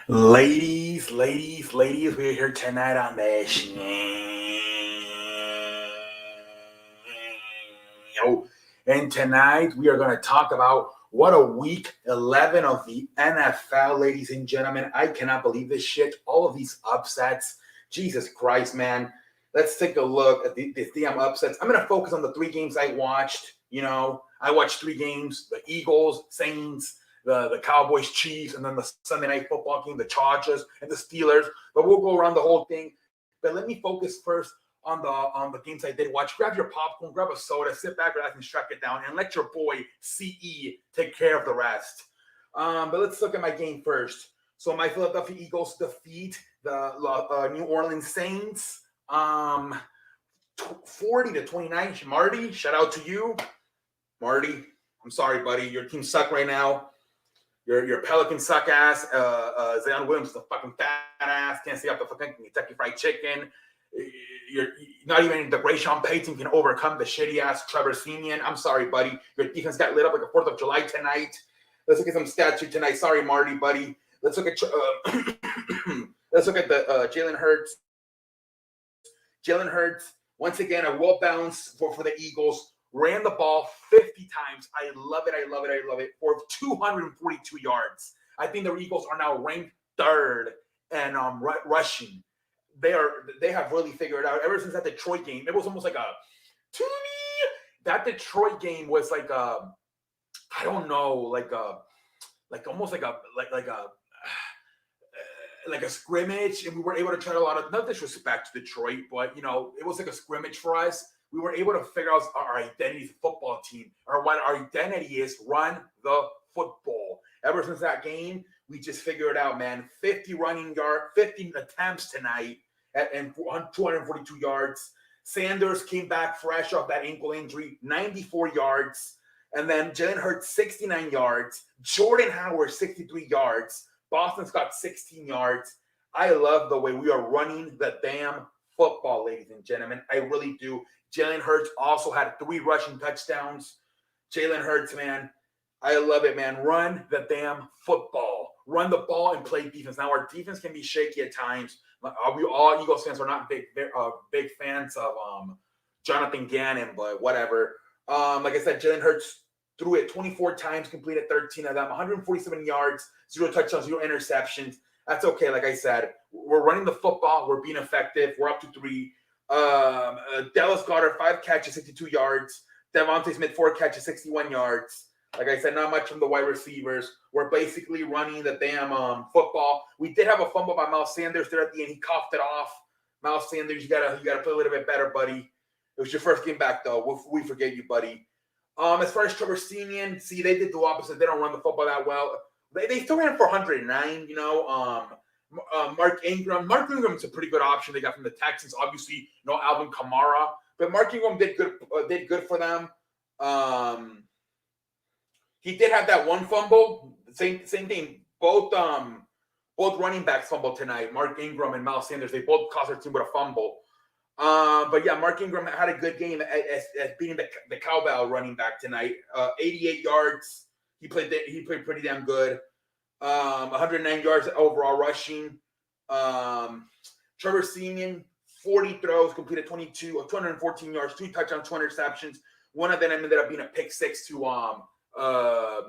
Ladies, we're here tonight on the show. And tonight we are going to talk about what a week 11 of the NFL, ladies and gentlemen. I cannot believe this shit. All of these upsets. Jesus Christ, man. Let's take a look at these damn upsets. I'm going to focus on the three games I watched. I watched three games: the Eagles, Saints, the Cowboys, Chiefs, and then the Sunday night football game, the Chargers and the Steelers. But we'll go around the whole thing. But let me focus first on the games I did watch. Grab your popcorn, grab a soda, sit back, relax, and strap it down, and let your boy CE take care of the rest. But let's look at my game first. So my Philadelphia Eagles defeat the New Orleans Saints. 40-29. Marty, shout out to you. Marty, I'm sorry, buddy. Your team suck right now. Your Pelican suck ass. Zion Williams is a fucking fat ass. Can't stay up the fucking Kentucky Fried Chicken. You're not even the Grayshawn Payton can overcome the shitty ass Trevor Siemian. I'm sorry, buddy. Your defense got lit up like a 4th of July tonight. Let's look at some stats here tonight. Sorry, Marty, buddy. Let's look at let's look at the Jalen Hurts. Jalen Hurts, once again, a well balanced for the Eagles. Ran the ball 50 times. I love it for 242 yards. I think the Eagles are now ranked third and rushing. They have really figured it out. Ever since that Detroit game, it was almost like that Detroit game was like I don't know, like almost like a scrimmage, and we were able to try a lot of, not disrespect to Detroit, but it was like a scrimmage for us. We were able to figure out our identity as a football team, or what our identity is: run the football. Ever since that game, we just figured it out, man. 50 attempts tonight and 242 yards. Sanders came back fresh off that ankle injury, 94 yards. And then Jalen Hurts, 69 yards. Jordan Howard, 63 yards. Boston Scott, 16 yards. I love the way we are running the damn football, ladies and gentlemen. I really do. Jalen Hurts also had 3 rushing touchdowns. Jalen Hurts, man, I love it, man. Run the damn football. Run the ball and play defense. Now, our defense can be shaky at times. We all Eagles fans are not big fans of Jonathan Gannon, but whatever. Like I said, Jalen Hurts threw it 24 times, completed 13 of them, 147 yards, 0 touchdowns, 0 interceptions. That's okay. Like I said, we're running the football. We're being effective. We're up to 3. Dallas Goedert, 5 catches, 62 yards. Devontae Smith, 4 catches, 61 yards. Like I said, not much from the wide receivers. We're basically running the damn football. We did have a fumble by Miles Sanders there at the end. He coughed it off. Miles Sanders, you gotta play a little bit better, buddy. It was your first game back, though. We forget you, buddy. As far as Trevor Siemian, see, they did the opposite. They don't run the football that well. They still ran for 109, Mark Ingram. Mark Ingram's a pretty good option they got from the Texans. Obviously, no Alvin Kamara. But Mark Ingram did good for them. He did have that one fumble. Same thing. Both running backs fumbled tonight. Mark Ingram and Miles Sanders. They both cost their team with a fumble. But yeah, Mark Ingram had a good game at beating the cowbell running back tonight. 88 yards. He played pretty damn good. 109 yards overall rushing. Trevor Siemian, 40 throws, completed 214 yards, 2 touchdowns, 2 interceptions. One of them ended up being a pick 6 to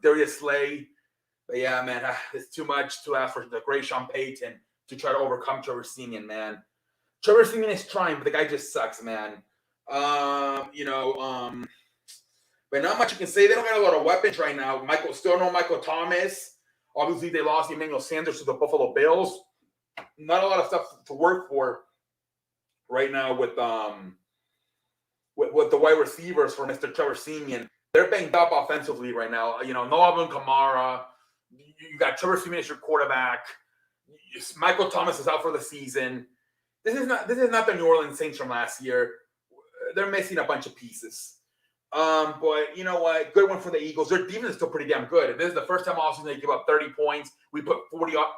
Darius Slay. But yeah, man, it's too much to ask for the Grayshawn Payton to try to overcome Trevor Siemian, man. Trevor Siemian is trying, but the guy just sucks, man. But not much you can say. They don't got a lot of weapons right now. Still no Michael Thomas. Obviously, they lost Emmanuel Sanders to the Buffalo Bills. Not a lot of stuff to work for right now with the wide receivers for Mr. Trevor Siemian. They're banged up offensively right now. No Alvin Kamara. You got Trevor Siemian as your quarterback. Michael Thomas is out for the season. This is not the New Orleans Saints from last year. They're missing a bunch of pieces. But you know what? Good one for the Eagles. Their defense is still pretty damn good. This is the first time all season they give up 30 points. We put 40 up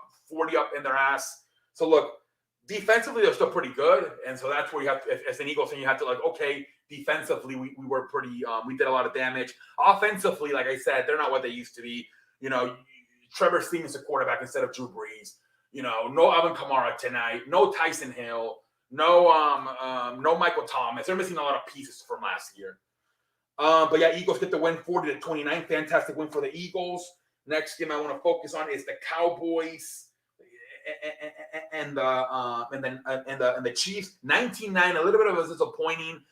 in their ass. So look, defensively they're still pretty good, and so that's where you have to, as an Eagles fan, you have to okay, defensively we were pretty. We did a lot of damage. Offensively, like I said, they're not what they used to be. Trevor Siemian's a quarterback instead of Drew Brees. no Alvin Kamara tonight, no Tyson Hill, no Michael Thomas. They're missing a lot of pieces from last year. But yeah, Eagles get the win 40-29. Fantastic win for the Eagles. Next game I want to focus on is the Cowboys and the Chiefs. 19-9, a little bit of a disappointing.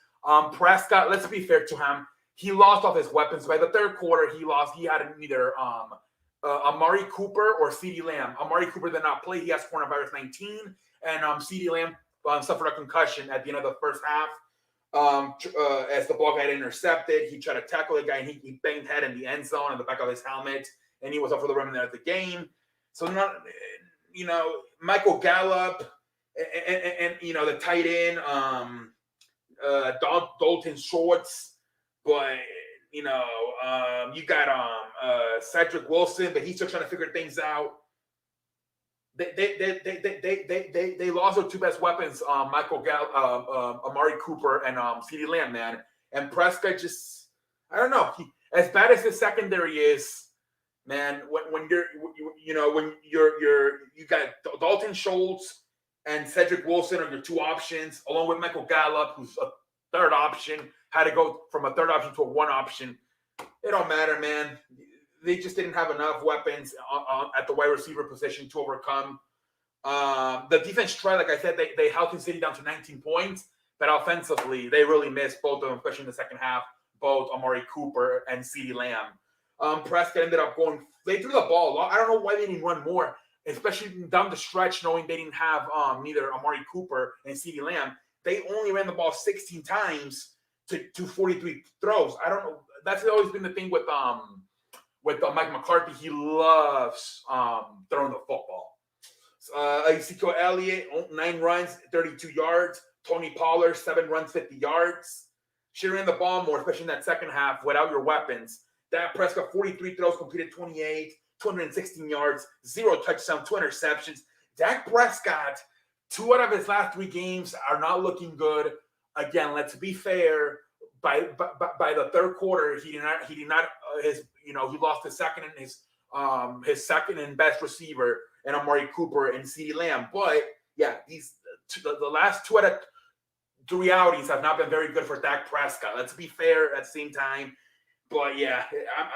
Prescott, let's be fair to him. He lost off his weapons. By the third quarter, he had neither Amari Cooper or CeeDee Lamb. Amari Cooper did not play. He has coronavirus 19. And CeeDee Lamb suffered a concussion at the end of the first half. As the ball got intercepted, he tried to tackle the guy, and he banged head in the end zone on the back of his helmet, and he was up for the remainder of the game. So, Michael Gallup and the tight end, Dalton Schultz, but you got Cedric Wilson, but he's still trying to figure things out. They lost their two best weapons, Michael Gallup, Amari Cooper, and CeeDee Lamb, man. And Prescott just, I don't know. As bad as his secondary is, man, when you got Dalton Schultz and Cedric Wilson are your two options, along with Michael Gallup, who's a third option, had to go from a third option to a one option. It don't matter, man. They just didn't have enough weapons at the wide receiver position to overcome. The defense tried, like I said, they held Kansas City down to 19 points, but offensively, they really missed both of them, especially in the second half, both Amari Cooper and CeeDee Lamb. Prescott ended up they threw the ball a lot. I don't know why they didn't run more, especially down the stretch, knowing they didn't have neither Amari Cooper and CeeDee Lamb. They only ran the ball 16 times to 43 throws. I don't know. That's always been the thing with Mike McCarthy. He loves throwing the football. Ezekiel Elliott, 9 runs, 32 yards. Tony Pollard, 7 runs, 50 yards. She ran the ball more, especially in that second half, without your weapons. Dak Prescott, 43 throws, completed 28, 216 yards, 0 touchdowns, 2 interceptions. Dak Prescott, 2 out of his last 3 games are not looking good. Again, let's be fair. By the third quarter, he lost his second and best receiver, and Amari Cooper and CeeDee Lamb. But yeah, the last 2 out of 3 outings have not been very good for Dak Prescott. Let's be fair at the same time. But yeah,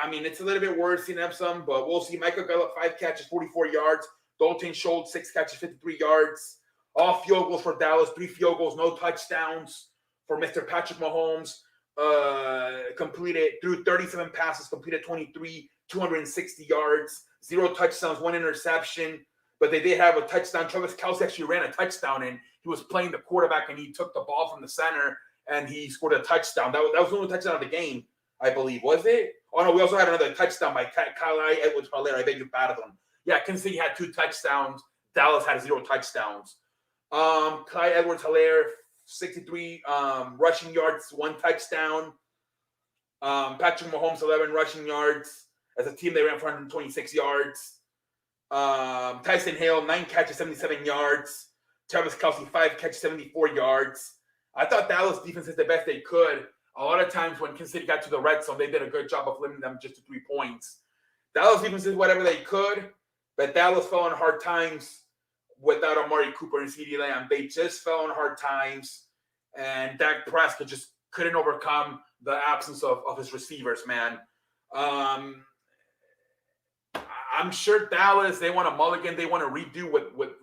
I mean, it's a little bit worse than some, but we'll see. Michael Gallup, 5 catches, 44 yards. Dalton Schultz, 6 catches, 53 yards. All field goals for Dallas, 3 field goals, no touchdowns for Mr. Patrick Mahomes. Threw 37 passes, completed 23, 260 yards, 0 touchdowns, 1 interception. But they did have a touchdown. Travis Kelce actually ran a touchdown, and he was playing the quarterback, and he took the ball from the center, and he scored a touchdown. That was the only touchdown of the game, I believe. Was it? Oh, no, we also had another touchdown by Clyde Edwards-Helaire. I beg your pardon. Yeah, Kansas City had 2 touchdowns. Dallas had 0 touchdowns. Clyde Edwards-Helaire, 63 rushing yards, 1 touchdown. Patrick Mahomes, 11 rushing yards. As a team, they ran for 126 yards. Tyson Hill, 9 catches, 77 yards. Travis Kelce, 5 catches, 74 yards. I thought Dallas defense is the best they could. A lot of times when Kansas City got to the red zone, they did a good job of limiting them just to 3 points. Dallas defense did whatever they could, but Dallas fell on hard times without Amari Cooper and CeeDee Lamb. They just fell on hard times, and Dak Prescott just couldn't overcome the absence of his receivers, man. I'm sure Dallas, they want a mulligan. They want to redo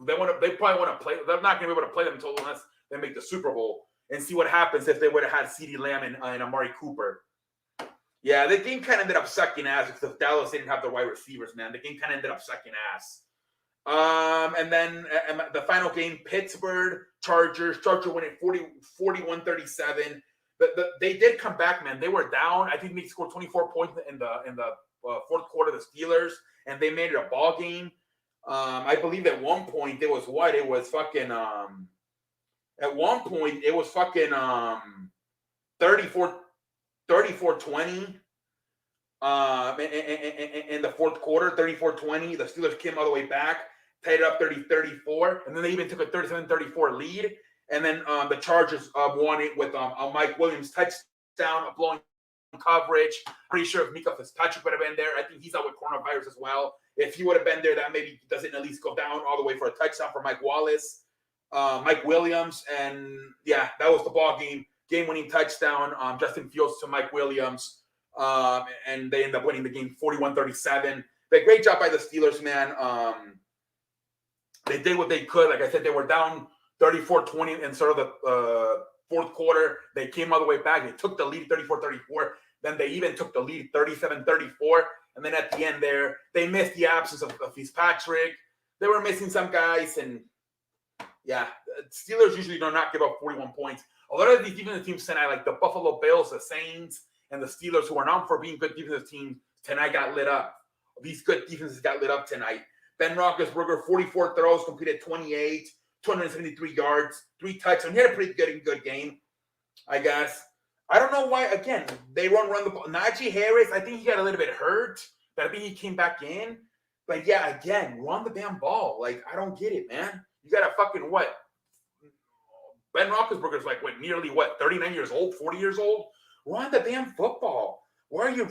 they probably want to play. They're not going to be able to play them unless they make the Super Bowl and see what happens if they would have had CeeDee Lamb and Amari Cooper. Yeah, the game kind of ended up sucking ass because if Dallas didn't have the wide receivers, man. The game kind of ended up sucking ass. And then the final game, Pittsburgh Chargers winning 41-37. They did come back, man. They were down. I think they scored 24 points in the fourth quarter, the Steelers, and they made it a ball game. I believe at one point it was 34-20 in the fourth quarter, 34-20. The Steelers came all the way back, tied it up 30-34, and then they even took a 37-34 lead. And then the Chargers won it with a Mike Williams touchdown, a blowing coverage. Pretty sure if Mika Fitzpatrick would have been there. I think he's out with coronavirus as well. If he would have been there, that maybe doesn't at least go down all the way for a touchdown for Mike Wallace, Mike Williams, and yeah, that was the ball game-winning touchdown. Justin Fields to Mike Williams, and they end up winning the game 41-37. But great job by the Steelers, man. They did what they could. Like I said, they were down 34-20 in sort of the fourth quarter. They came all the way back. They took the lead 34-34. Then they even took the lead 37-34. And then at the end there, they missed the absence of Fitzpatrick. They were missing some guys. And yeah, Steelers usually do not give up 41 points. A lot of these defensive teams tonight, like the Buffalo Bills, the Saints, and the Steelers, who are known for being good defensive teams, tonight got lit up. These good defenses got lit up tonight. Ben Roethlisberger, 44 throws, completed 28, 273 yards, 3 touchdowns. He had a pretty good game, I guess. I don't know why, again, they run the ball. Najee Harris, I think he got a little bit hurt, but I think he came back in. But yeah, again, run the damn ball. Like, I don't get it, man. You got a fucking what? Ben Roethlisberger's like, nearly 39 years old, 40 years old? Run the damn football. Why are you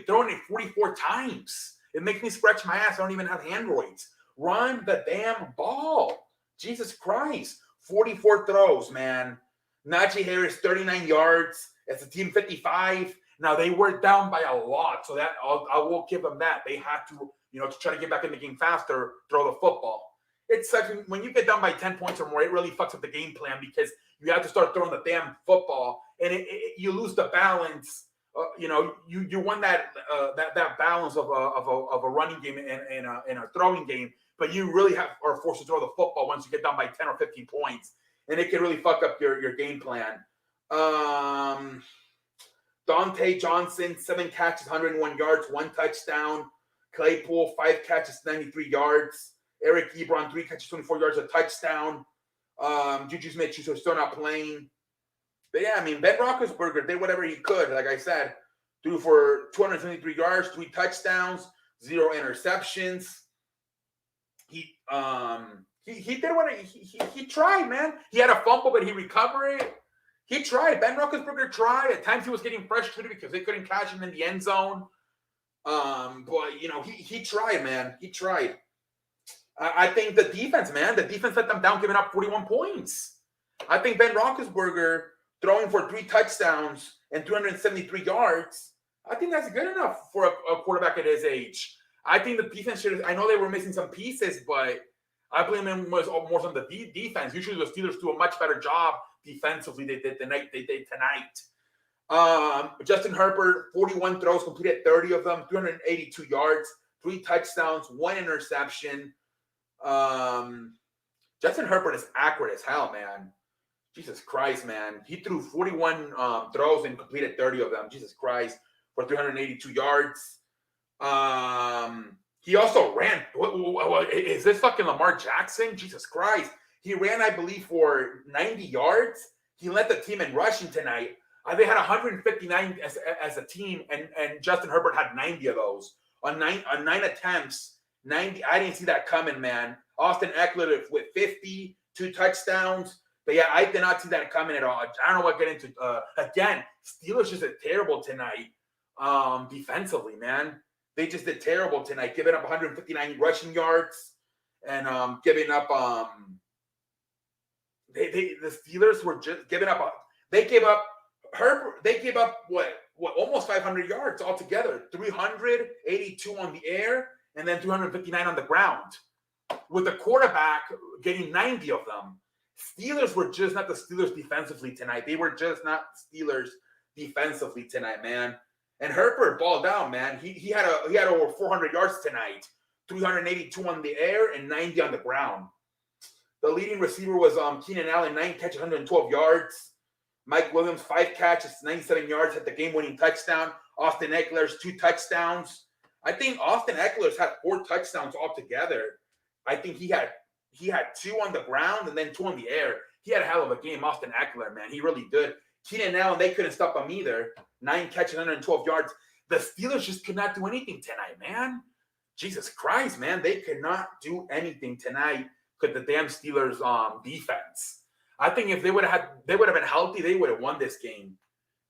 throwing it 44 times? It makes me scratch my ass. I don't even have androids. Run the damn ball. Jesus Christ. 44 throws, man. Najee Harris, 39 yards. It's a team 55. Now, they were down by a lot, so that I will give them that. They had to, to try to get back in the game faster, throw the football. It's such when you get down by 10 points or more, it really fucks up the game plan because you have to start throwing the damn football, and you lose the balance. You won that balance of a running game and a throwing game, but you really are forced to throw the football once you get down by 10 or 15 points, and it can really fuck up your game plan. Dante Johnson, 7 catches, 101 yards, 1 touchdown. Claypool, 5 catches, 93 yards. Eric Ebron, 3 catches, 24 yards, a touchdown. Juju Smith-Schuster still not playing. But yeah, I mean, Ben Roethlisberger did whatever he could. Like I said, threw for 273 yards, 3 touchdowns, 0 interceptions. He did what he tried, man. He had a fumble, but he recovered it. He tried. Ben Roethlisberger tried. At times he was getting frustrated because they couldn't catch him in the end zone. But he tried, man. He tried. I think the defense let them down, giving up 41 points. I think Ben Roethlisberger throwing for 3 touchdowns and 273 yards, I think that's good enough for a quarterback at his age. I think the defense I know they were missing some pieces, but I blame them more on the defense. Usually the Steelers do a much better job defensively they did tonight. Justin Herbert, 41 throws, completed 30 of them, 382 yards, 3 touchdowns, 1 interception. Justin Herbert is accurate as hell, man. Jesus Christ, man. He threw 41 throws and completed 30 of them. Jesus Christ, for 382 yards. He also ran. Is this fucking Lamar Jackson? Jesus Christ. He ran, I believe, for 90 yards. He led the team in rushing tonight. They had 159 as a team, and Justin Herbert had 90 of those. On nine attempts, 90. I didn't see that coming, man. Austin Eckler with 50, 2 touchdowns. But yeah, I did not see that coming at all. I don't know what get into. Again, Steelers just did terrible tonight defensively, man. They just did terrible tonight, giving up 159 rushing yards and giving up. The Steelers were just giving up. They gave up Herbert. They gave up what almost 500 yards altogether. 382 on the air and then 259 on the ground. With the quarterback getting 90 of them. Steelers were just not the Steelers defensively tonight. They were just not Steelers defensively tonight, man. And Herbert balled down, man. He had over 400 yards tonight, 382 on the air and 90 on the ground. The leading receiver was Keenan Allen, 9 catches, 112 yards. Mike Williams, 5 catches, 97 yards, had the game-winning touchdown. Austin Eckler's 2 touchdowns. I think Austin Eckler's had 4 touchdowns altogether. I think he had 2 on the ground and then 2 on the air. He had a hell of a game, Austin Eckler, man. He really did. Keenan Allen, they couldn't stop him either. 9 catches, 112 yards. The Steelers just could not do anything tonight, man. Jesus Christ, man. They could not do anything tonight with the damn Steelers defense. I think if they would have been healthy, they would have won this game.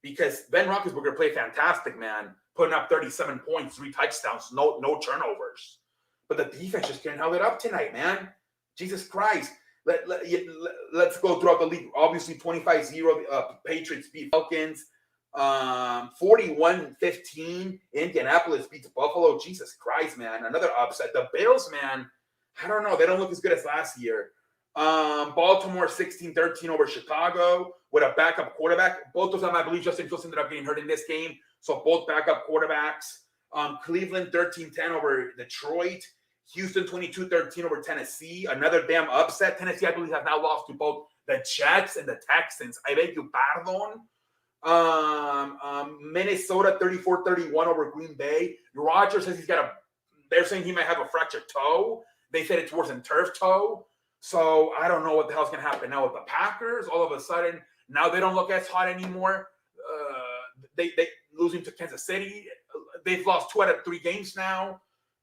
Because Ben Roethlisberger played fantastic, man. Putting up 37 points, 3 touchdowns, no turnovers. but the defense just can't hold it up tonight, man. Jesus Christ. Let's go throughout the league. Obviously, 25-0, Patriots beat Falcons. 41-15, Indianapolis beats Buffalo. Jesus Christ, man. Another upset. The Bills, man, I don't know. They don't look as good as last year. Baltimore 16-13 over Chicago with a backup quarterback. Both of them, I believe, Justin Fields ended up getting hurt in this game. So both backup quarterbacks. Cleveland 13-10 over Detroit. Houston 22-13 over Tennessee. Another damn upset. Tennessee, I believe, have now lost to both the Jets and the Texans. I beg you pardon. Minnesota 34-31 over Green Bay. Rodgers says they're saying he might have a fractured toe. They said it's worse than turf toe. So I don't know what the hell's going to happen now with the Packers. All of a sudden, now they don't look as hot anymore. They losing to Kansas City. They've lost 2 out of 3 games now.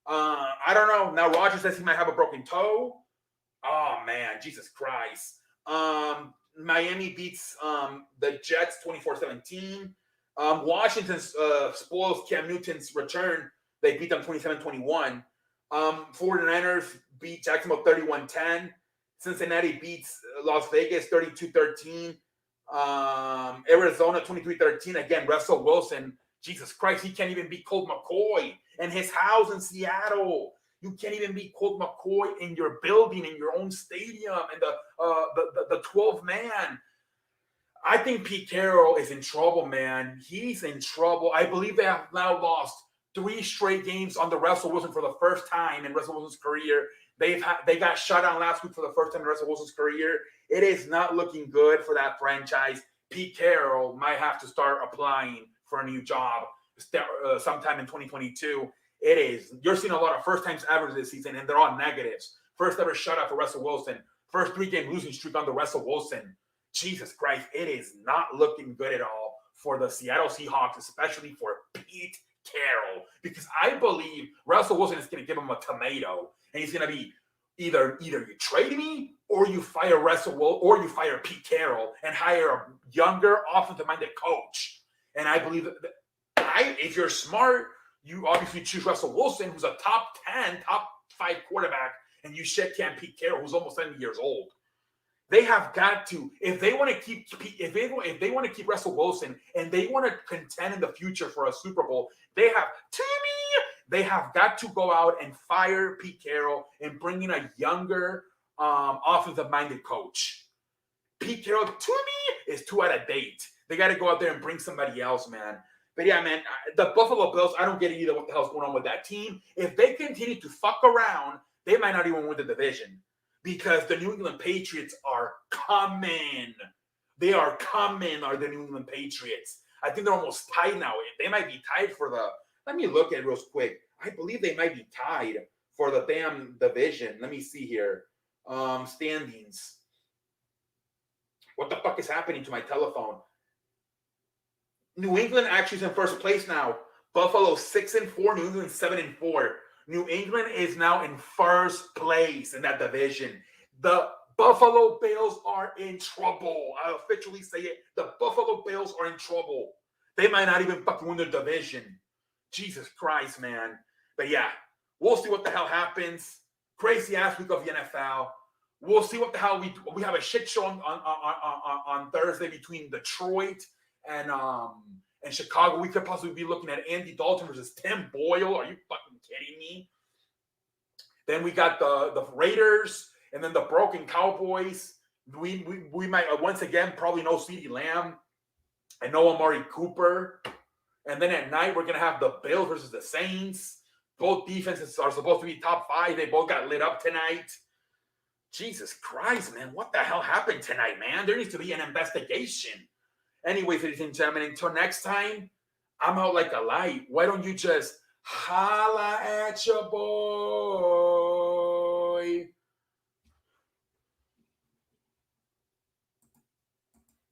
I don't know. Now Rodgers says he might have a broken toe. Oh, man. Jesus Christ. Miami beats the Jets 24-17. Washington spoils Cam Newton's return. They beat them 27-21. 49ers beat Jacksonville 31-10. Cincinnati beats Las Vegas 32-13. Arizona 23-13. Again, Russell Wilson. Jesus Christ, he can't even beat Colt McCoy and his house in Seattle. You can't even beat Colt McCoy in your building, in your own stadium, and the 12-man. I think Pete Carroll is in trouble, man. He's in trouble. I believe they have now lost 3 straight games under Russell Wilson for the first time in Russell Wilson's career. They got shut out last week for the first time in Russell Wilson's career. It is not looking good for that franchise. Pete Carroll might have to start applying for a new job sometime in 2022. It is. You're seeing a lot of first-time average this season, and they're all negatives. First ever shutout for Russell Wilson. First 3-game losing streak under Russell Wilson. Jesus Christ, it is not looking good at all for the Seattle Seahawks, especially for Pete Carroll, because I believe Russell Wilson is going to give him a tomato, and he's going to be either you trade me or you fire Russell Wilson or you fire Pete Carroll and hire a younger offensive-minded coach. And I believe that if you're smart, you obviously choose Russell Wilson, who's a top 10, top 5 quarterback, and you shit can Pete Carroll, who's almost 70 years old. They have got to, if they want to keep Russell Wilson and they want to contend in the future for a Super Bowl, they have got to go out and fire Pete Carroll and bring in a younger, offensive-minded coach. Pete Carroll, to me, is too out of date. They got to go out there and bring somebody else, man. But yeah, man, the Buffalo Bills, I don't get it either what the hell's going on with that team. If they continue to fuck around, they might not even win the division because the New England Patriots are coming. They are coming, are the New England Patriots. I think they're almost tied now. They might be tied for the – let me look at it real quick. I believe they might be tied for the damn division. Let me see here. Standings. What the fuck is happening to my telephone? New England actually is in first place now. Buffalo 6-4, New England 7-4. New England is now in first place in that division. The Buffalo Bills are in trouble. I officially say it. The Buffalo Bills are in trouble. They might not even fucking win the division. Jesus Christ, man. But yeah, we'll see what the hell happens. Crazy ass week of the NFL. We'll see what the hell we have a shit show on Thursday between Detroit and Chicago. We could possibly be looking at Andy Dalton versus Tim Boyle. Are you fucking kidding me? Then we got the Raiders and then the broken Cowboys. We might once again probably no CeeDee Lamb and no Amari Cooper. And then at night we're gonna have the Bills versus the Saints. Both defenses are supposed to be top 5. They both got lit up tonight. Jesus Christ, man. What the hell happened tonight, man? There needs to be an investigation. Anyways, ladies and gentlemen, until next time, I'm out like a light. Why don't you just holla at your boy?